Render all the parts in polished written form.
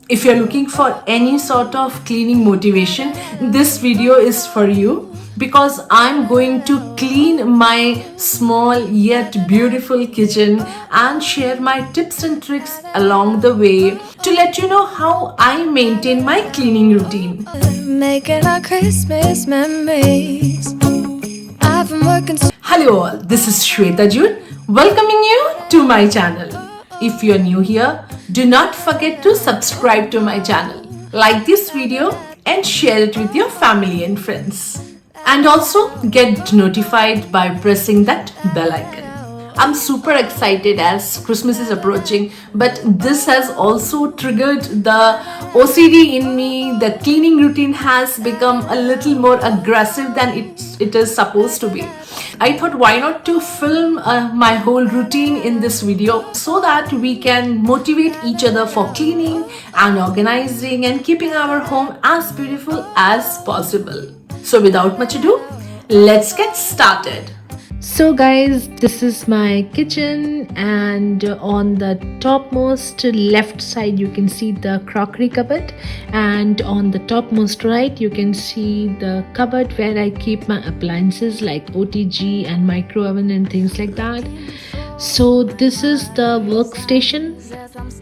If you're looking for any sort of cleaning motivation, this video is for you because I'm going to clean my small yet beautiful kitchen and share my tips and tricks along the way to let you know how I maintain my cleaning routine. Making our Christmas memories. I've been working so Hello all, this is Shweta Jude welcoming you to my channel. If you're new here, do not forget to subscribe to my channel, like this video and share it with your family and friends. And also get notified by pressing that bell icon. I'm super excited as Christmas is approaching, but this has also triggered the OCD in me. The cleaning routine has become a little more aggressive than it is supposed to be. I thought why not to film my whole routine in this video so that we can motivate each other for cleaning and organizing and keeping our home as beautiful as possible. So without much ado, let's get started. So guys, this is my kitchen, and on the topmost left side you can see the crockery cupboard, and on the topmost right you can see the cupboard where I keep my appliances like OTG and micro oven and things like that. So this is the workstation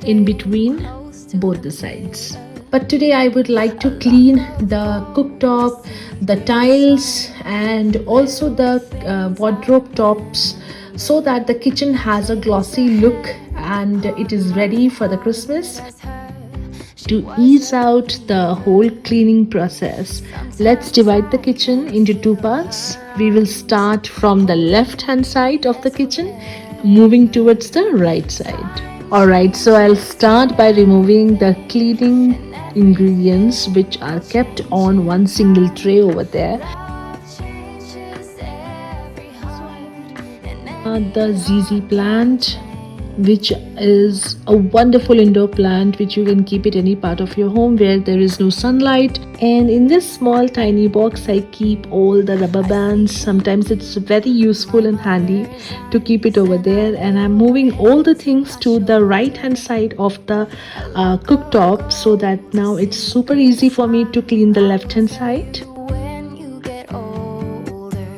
in between both the sides. But today I would like to clean the cooktop, the tiles, and also the wardrobe tops so that the kitchen has a glossy look and it is ready for the Christmas. To ease out the whole cleaning process, let's divide the kitchen into two parts. We will start from the left hand side of the kitchen, moving towards the right side. Alright, so I'll start by removing the cleaning ingredients which are kept on one single tray over there. The ZZ plant, which is a wonderful indoor plant which you can keep it any part of your home where there is no sunlight. And in this small tiny box I keep all the rubber bands. Sometimes it's very useful and handy to keep it over there. And I'm moving all the things to the right hand side of the cooktop so that now it's super easy for me to clean the left hand side. when you get older.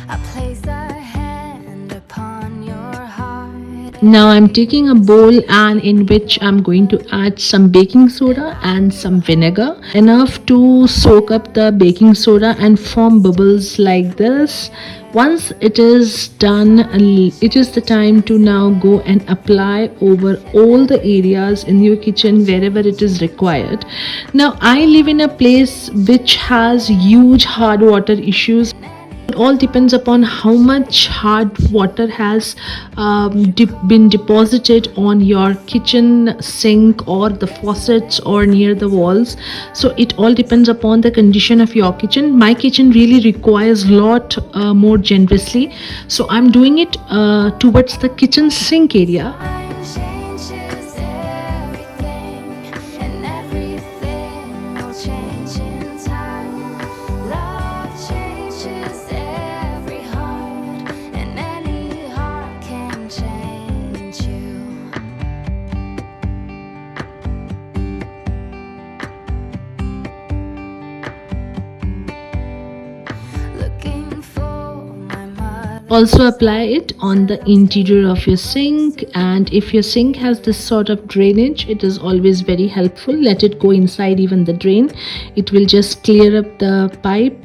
I place a hand upon your heart. Now I'm taking a bowl and in which I'm going to add some baking soda and some vinegar, enough to soak up the baking soda and form bubbles like this. Once it is done, it is the time to now go and apply over all the areas in your kitchen wherever it is required. Now I live in a place which has huge hard water issues. It all depends upon how much hard water has been deposited on your kitchen sink or the faucets or near the walls. So it all depends upon the condition of your kitchen. My kitchen really requires a lot more generously, so I'm doing it towards the kitchen sink area. Changes everything, and everything will change in time. Love changes every heart, and any heart can change you. Looking for my mother. Also apply it on the interior of your sink, and if your sink has this sort of drainage, it is always very helpful. Let it go inside even the drain. It will just clear up the pipe.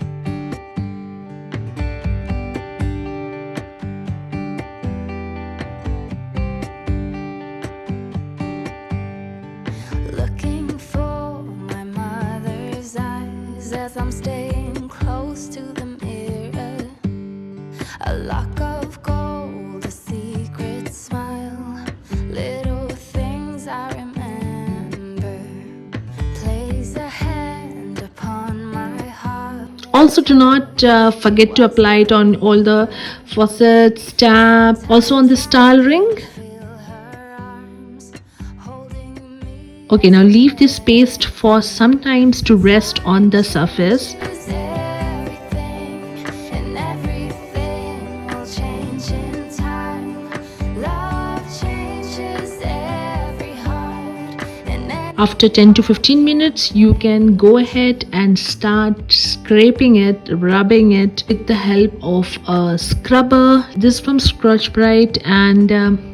Looking for my mother's eyes as I'm staying close to the mirror. A lock of gold, a secret smile, little things I remember. Place a hand upon my heart. Also do not forget to apply it on all the faucets, tap, also on the style ring. Feel her arms holding me. Okay, now leave this paste for some times to rest on the surface. Changes everything, and everything will change in time. Love changes every heart, and after 10 to 15 minutes, you can go ahead and start scraping it, rubbing it with the help of a scrubber. This from Scotch Brite, and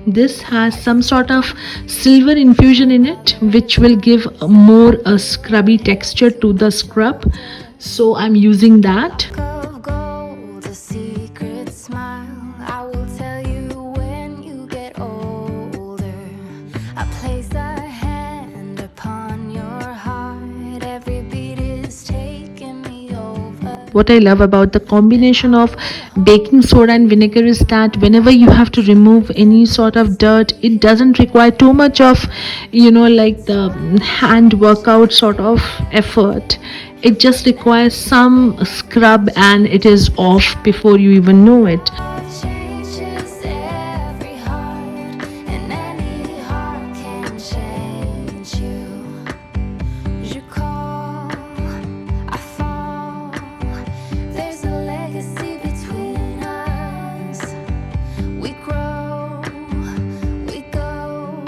this has some sort of silver infusion in it, which will give more a scrubby texture to the scrub. So I'm using that. Of gold, a secret smile. I will tell you when you get older. I place a hand upon your heart. Every beat is taking me over. What I love about the combination of baking soda and vinegar is that whenever you have to remove any sort of dirt, it doesn't require too much of, like the hand workout sort of effort. It just requires some scrub and it is off before you even know it. Changes every heart, and any heart can change you. You call, I fall. There's a legacy between us. We grow, we go.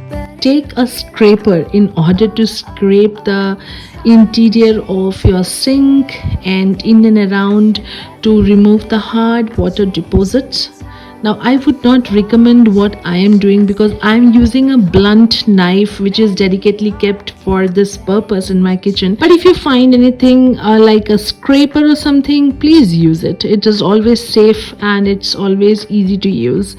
But Take a scraper in order to scrape the interior of your sink and in and around to remove the hard water deposits. Now, I would not recommend what I am doing because I am using a blunt knife which is dedicatedly kept for this purpose in my kitchen. But if you find anything like a scraper or something, please use it. It is always safe and it's always easy to use.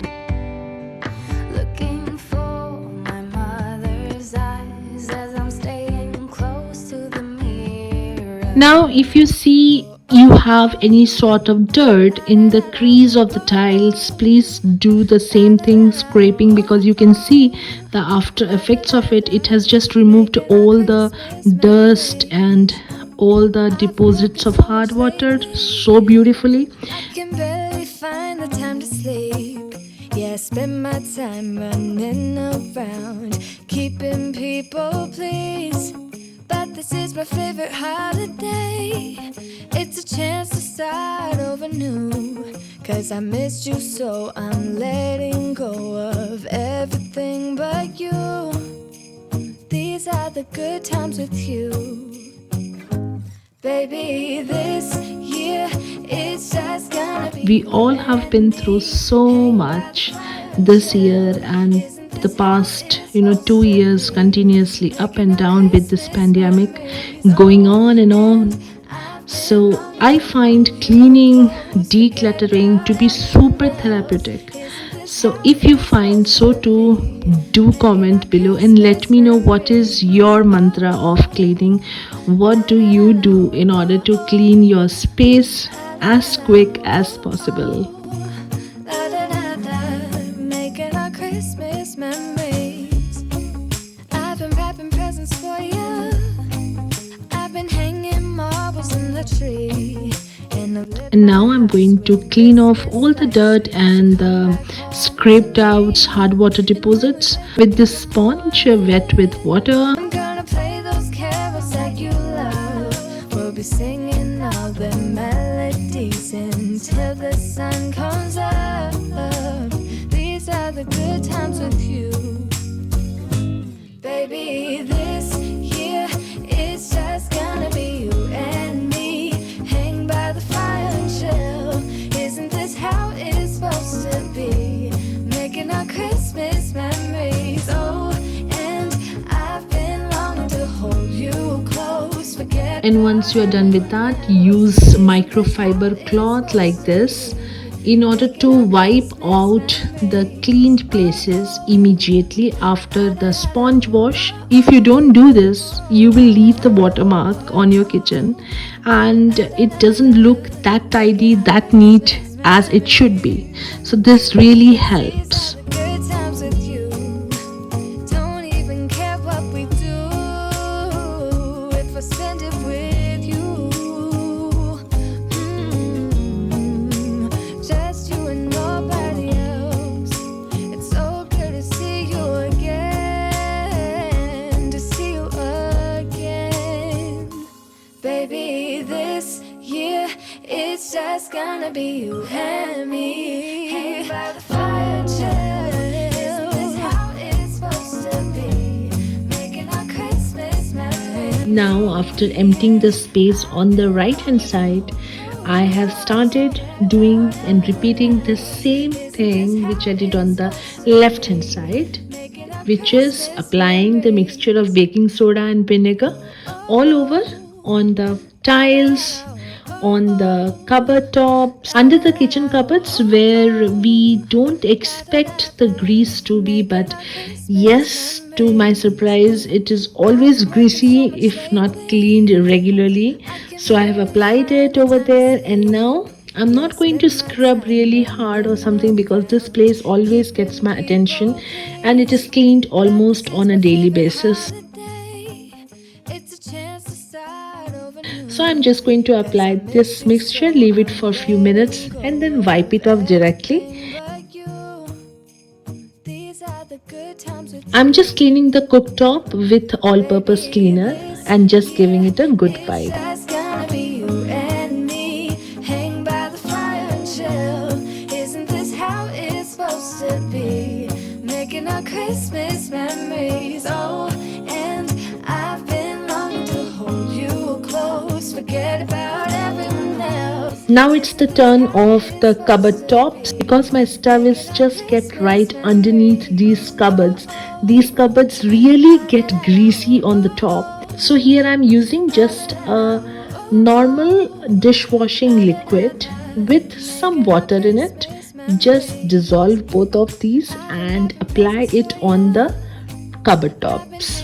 looking for my mother's eyes as I'm staying close to the mirror. Now, if you see you have any sort of dirt in the crease of the tiles, please do the same thing, scraping, because you can see the after effects of it. It has just removed all the dust and all the deposits of hard water so beautifully. I can barely find the time to sleep. Yeah, I spend my time running around, keeping people pleased. But this is my favorite holiday. It's a chance to start over new. Cause I missed you, so I'm letting go of everything but you. These are the good times with you. Baby, this year it's just gonna be. We all have been through so much this year and the past 2 years continuously up and down with this pandemic going on and on. So I find cleaning, decluttering to be super therapeutic. So if you find so too, do comment below and let me know what is your mantra of cleaning. What do you do in order to clean your space as quick as possible? Da, da, da, da, making our Christmas memories. I've been wrapping presents for you. I've been hanging marbles in the tree. And now I'm going to clean off all the dirt and the scraped out hard water deposits with this sponge wet with water. I'm gonna play those carols that you love. We'll be singing all the melodies until the sun comes up. These are the good times with you. Baby, this year it's just gonna be you and me. Hang by the fire and chill. Isn't this how it's supposed to be? Making our Christmas memories. Oh, and I've been longing to hold you close. Forget. And once you are done with that, use microfiber cloth like this in order to wipe out the cleaned places immediately after the sponge wash. If you don't do this, you will leave the watermark on your kitchen and it doesn't look that tidy, that neat as it should be. So this really helps. Good times with you. Don't even care what we do if I spend it with you. Just you and nobody else. It's so good to see you again. To see you again. Baby, this year it's just gonna be you and me. Hang by the fire, chill. Isn't this how it's supposed to be? Making our Christmas Now, after emptying the space on the right hand side, I have started doing and repeating the same thing which I did on the left hand side, which is applying the mixture of baking soda and vinegar all over on the tiles, on the cupboard tops, under the kitchen cupboards where we don't expect the grease to be, but yes, to my surprise, it is always greasy if not cleaned regularly. So I have applied it over there, and now I'm not going to scrub really hard or something because this place always gets my attention and it is cleaned almost on a daily basis. So I'm just going to apply this mixture, leave it for a few minutes and then wipe it off directly. I'm just cleaning the cooktop with all-purpose cleaner and just giving it a good wipe. Making our Christmas memories. Oh, and I've been longing to hold you close. Forget about everyone else. Now it's the turn of the cupboard tops. Because my stove is just kept right underneath these cupboards. These cupboards really get greasy on the top. So here I'm using just a normal dishwashing liquid with some water in it. Just dissolve both of these and apply it on the cupboard tops.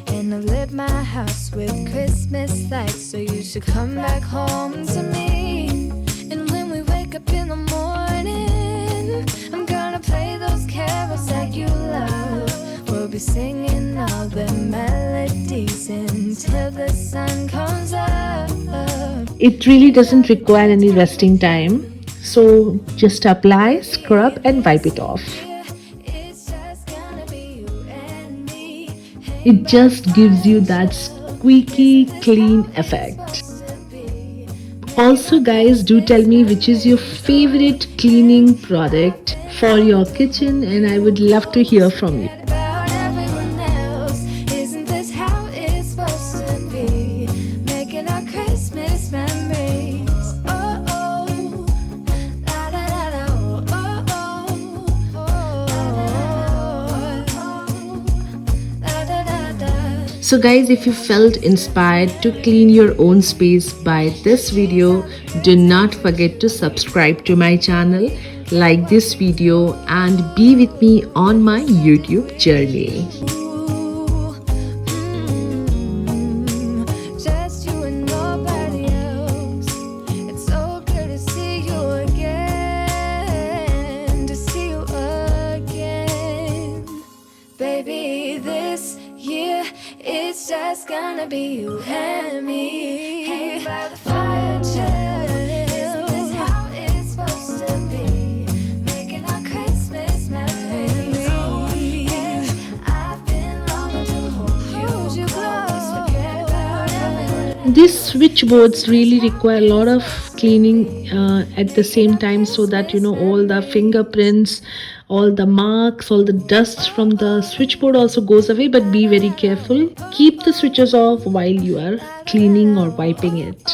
And I've lit my house with Christmas lights, so you should come back home to me. And when we wake up in the morning, I'm gonna play those carols that you love. We'll be singing all the melodies until the sun comes up. It really doesn't require any resting time, so just apply, scrub and wipe it off. It just gives you that squeaky clean effect. Also guys, do tell me which is your favorite cleaning product for your kitchen, and I would love to hear from you. So guys, if you felt inspired to clean your own space by this video, do not forget to subscribe to my channel, like this video and be with me on my YouTube journey. It's just gonna be you and me, hanging by the fire chill. Isn't this how it's supposed to be? Making our Christmas memories. Oh, yeah. I've been longing to hold you close. Forget about everyone. These switchboards really require a lot of cleaning at the same time, so that all the fingerprints, all the marks, all the dust from the switchboard also goes away. But be very careful, keep the switches off while you are cleaning or wiping it.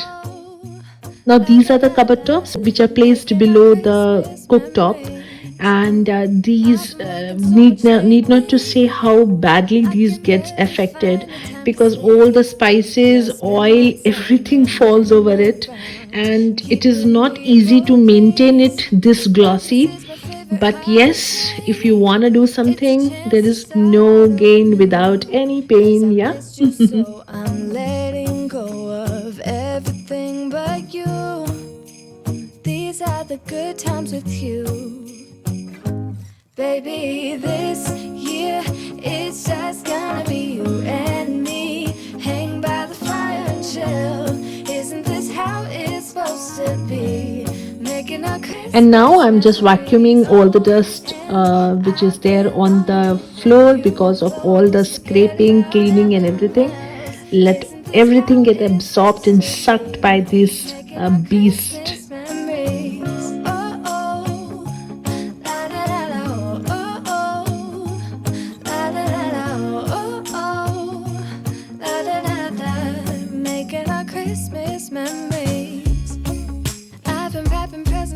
Now these are the cupboard tops which are placed below the cooktop, and these need not to say how badly these gets affected, because all the spices, oil, everything falls over it, and it is not easy to maintain it this glossy. But yes, if you want to do something, there is no gain without any pain. Yeah. So I'm letting go of everything but you. These are the good times with you. Baby, this year it's just gonna be you and me, hang by the fire and chill. Isn't this how it's supposed to be? Making our And now I'm just vacuuming all the dust which is there on the floor because of all the scraping, cleaning and everything. Let everything get absorbed and sucked by this beast.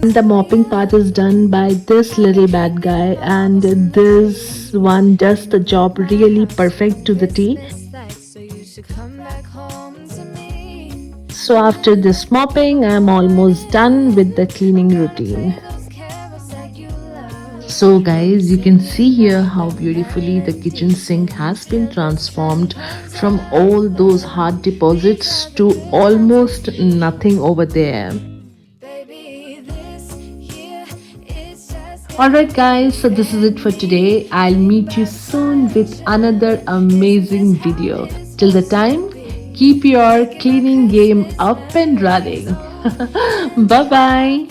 The mopping part is done by this little bad guy, and this one does the job really perfect to the T. So you should come back home to me. So after this mopping, I'm almost done with the cleaning routine. Those carols that you love. So guys, you can see here how beautifully the kitchen sink has been transformed from all those hard deposits to almost nothing over there. Baby, this year is just Alright guys, so this is it for today. I'll meet you soon with another amazing video. Till the time, keep your cleaning game up and running. Bye bye.